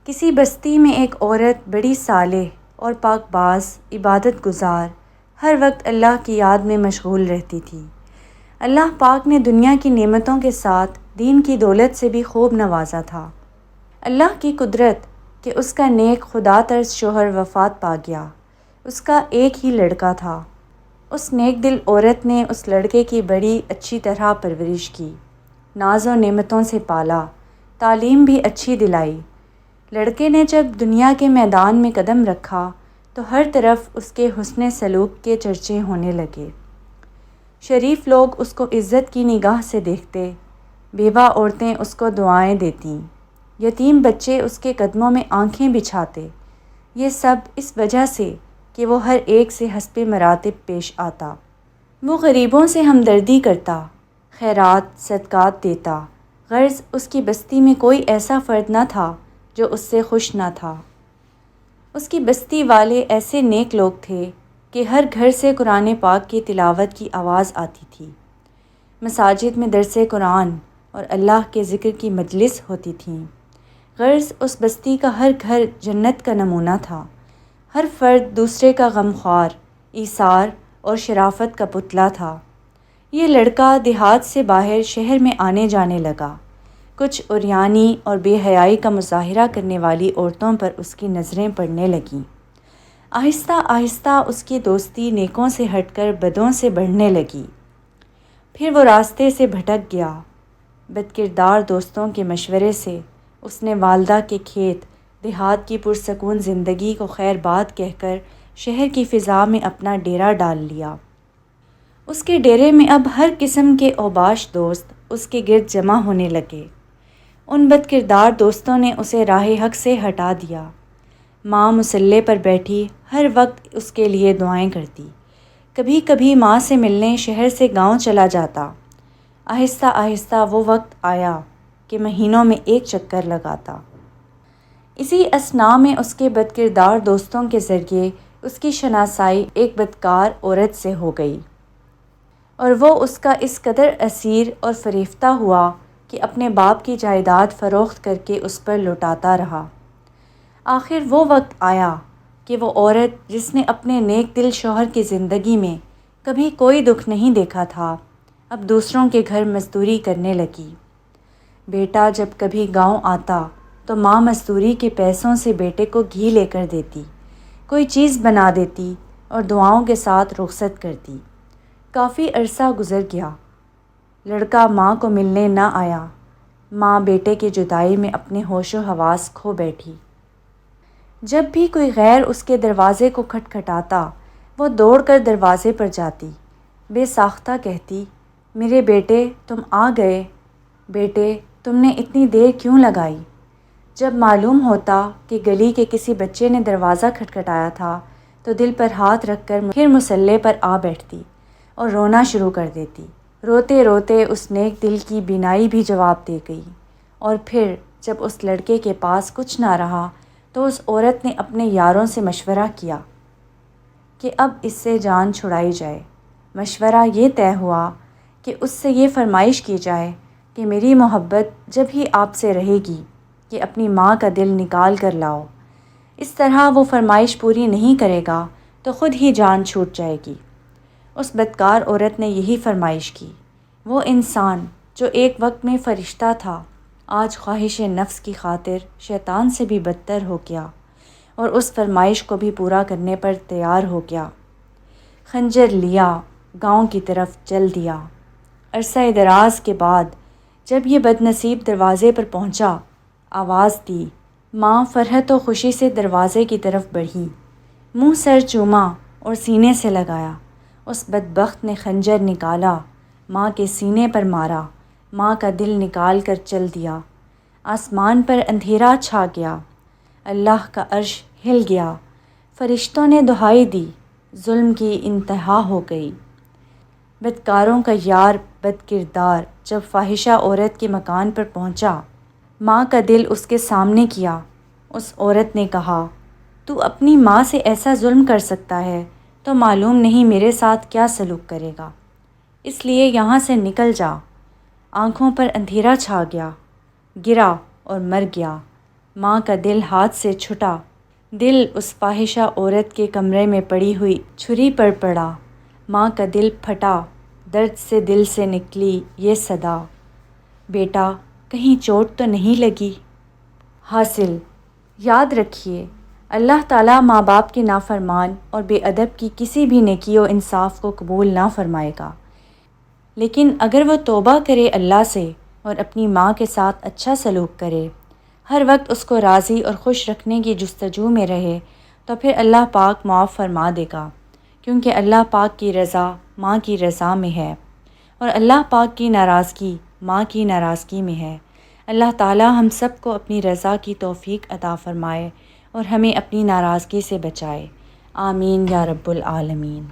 کسی بستی میں ایک عورت بڑی صالح اور پاک باز عبادت گزار ہر وقت اللہ کی یاد میں مشغول رہتی تھی۔ اللہ پاک نے دنیا کی نعمتوں کے ساتھ دین کی دولت سے بھی خوب نوازا تھا۔ اللہ کی قدرت کہ اس کا نیک خدا ترس شوہر وفات پا گیا۔ اس کا ایک ہی لڑکا تھا۔ اس نیک دل عورت نے اس لڑکے کی بڑی اچھی طرح پرورش کی، ناز و نعمتوں سے پالا، تعلیم بھی اچھی دلائی۔ لڑکے نے جب دنیا کے میدان میں قدم رکھا تو ہر طرف اس کے حسن سلوک کے چرچے ہونے لگے۔ شریف لوگ اس کو عزت کی نگاہ سے دیکھتے، بیوہ عورتیں اس کو دعائیں دیتیں، یتیم بچے اس کے قدموں میں آنکھیں بچھاتے۔ یہ سب اس وجہ سے کہ وہ ہر ایک سے حسب مراتب پیش آتا۔ وہ غریبوں سے ہمدردی کرتا، خیرات صدقات دیتا، غرض اس کی بستی میں کوئی ایسا فرد نہ تھا جو اس سے خوش نہ تھا۔ اس کی بستی والے ایسے نیک لوگ تھے کہ ہر گھر سے قرآن پاک کی تلاوت کی آواز آتی تھی، مساجد میں درس قرآن اور اللہ کے ذکر کی مجلس ہوتی تھیں۔ غرض اس بستی کا ہر گھر جنت کا نمونہ تھا۔ ہر فرد دوسرے کا غمخوار، ایثار اور شرافت کا پتلا تھا۔ یہ لڑکا دیہات سے باہر شہر میں آنے جانے لگا۔ کچھ عریانی اور بے حیائی کا مظاہرہ کرنے والی عورتوں پر اس کی نظریں پڑنے لگیں۔ آہستہ آہستہ اس کی دوستی نیکوں سے ہٹ کر بدوں سے بڑھنے لگی۔ پھر وہ راستے سے بھٹک گیا۔ بدکردار دوستوں کے مشورے سے اس نے والدہ کے کھیت، دیہات کی پرسکون زندگی کو خیر باد کہہ کر شہر کی فضا میں اپنا ڈیرا ڈال لیا۔ اس کے ڈیرے میں اب ہر قسم کے اوباش دوست اس کے گرد جمع ہونے لگے۔ ان بدکردار دوستوں نے اسے راہ حق سے ہٹا دیا۔ ماں مصلے پر بیٹھی ہر وقت اس کے لیے دعائیں کرتی۔ کبھی کبھی ماں سے ملنے شہر سے گاؤں چلا جاتا۔ آہستہ آہستہ وہ وقت آیا کہ مہینوں میں ایک چکر لگاتا۔ اسی اثناء میں اس کے بدکردار دوستوں کے ذریعے اس کی شناسائی ایک بدکار عورت سے ہو گئی، اور وہ اس کا اس قدر اسیر اور فریفتہ ہوا کہ اپنے باپ کی جائیداد فروخت کر کے اس پر لٹاتا رہا۔ آخر وہ وقت آیا کہ وہ عورت جس نے اپنے نیک دل شوہر کی زندگی میں کبھی کوئی دکھ نہیں دیکھا تھا، اب دوسروں کے گھر مزدوری کرنے لگی۔ بیٹا جب کبھی گاؤں آتا تو ماں مزدوری کے پیسوں سے بیٹے کو گھی لے کر دیتی، کوئی چیز بنا دیتی اور دعاؤں کے ساتھ رخصت کرتی۔ کافی عرصہ گزر گیا، لڑکا ماں کو ملنے نہ آیا۔ ماں بیٹے کی جدائی میں اپنے ہوش و حواس کھو بیٹھی۔ جب بھی کوئی غیر اس کے دروازے کو کھٹکھٹاتا، وہ دوڑ کر دروازے پر جاتی، بے ساختہ کہتی، میرے بیٹے تم آ گئے، بیٹے تم نے اتنی دیر کیوں لگائی؟ جب معلوم ہوتا کہ گلی کے کسی بچے نے دروازہ کھٹکھٹایا تھا تو دل پر ہاتھ رکھ کر پھر مصلے پر آ بیٹھتی اور رونا شروع کر دیتی۔ روتے روتے اس نیک دل کی بینائی بھی جواب دے گئی، اور پھر جب اس لڑکے کے پاس کچھ نہ رہا تو اس عورت نے اپنے یاروں سے مشورہ کیا کہ اب اس سے جان چھڑائی جائے۔ مشورہ یہ طے ہوا کہ اس سے یہ فرمائش کی جائے کہ میری محبت جب ہی آپ سے رہے گی کہ اپنی ماں کا دل نکال کر لاؤ۔ اس طرح وہ فرمائش پوری نہیں کرے گا تو خود ہی جان چھوٹ جائے گی۔ اس بدکار عورت نے یہی فرمائش کی۔ وہ انسان جو ایک وقت میں فرشتہ تھا، آج خواہش نفس کی خاطر شیطان سے بھی بدتر ہو گیا اور اس فرمائش کو بھی پورا کرنے پر تیار ہو گیا۔ خنجر لیا، گاؤں کی طرف چل دیا۔ عرصہ دراز کے بعد جب یہ بد نصیب دروازے پر پہنچا، آواز دی۔ ماں فرحت و خوشی سے دروازے کی طرف بڑھی، منہ سر چوما اور سینے سے لگایا۔ اس بدبخت نے خنجر نکالا، ماں کے سینے پر مارا، ماں کا دل نکال کر چل دیا۔ آسمان پر اندھیرا چھا گیا، اللہ کا عرش ہل گیا، فرشتوں نے دہائی دی، ظلم کی انتہا ہو گئی۔ بدکاروں کا یار بد کردار جب فاحشہ عورت کے مکان پر پہنچا، ماں کا دل اس کے سامنے کیا۔ اس عورت نے کہا، تو اپنی ماں سے ایسا ظلم کر سکتا ہے تو معلوم نہیں میرے ساتھ کیا سلوک کرے گا، اس لیے یہاں سے نکل جا۔ آنکھوں پر اندھیرا چھا گیا، گرا اور مر گیا۔ ماں کا دل ہاتھ سے چھٹا، دل اس فاحشہ عورت کے کمرے میں پڑی ہوئی چھری پر پڑا۔ ماں کا دل پھٹا، درد سے دل سے نکلی یہ صدا، بیٹا کہیں چوٹ تو نہیں لگی؟ حاصل یاد رکھیے، اللہ تعالیٰ ماں باپ کے نافرمان اور بے ادب کی کسی بھی نیکی و انصاف کو قبول نہ فرمائے گا، لیکن اگر وہ توبہ کرے اللہ سے اور اپنی ماں کے ساتھ اچھا سلوک کرے، ہر وقت اس کو راضی اور خوش رکھنے کی جستجو میں رہے، تو پھر اللہ پاک معاف فرما دے گا، کیونکہ اللہ پاک کی رضا ماں کی رضا میں ہے اور اللہ پاک کی ناراضگی ماں کی ناراضگی میں ہے۔ اللہ تعالیٰ ہم سب کو اپنی رضا کی توفیق عطا فرمائے اور ہمیں اپنی ناراضگی سے بچائے، آمین یا رب العالمین۔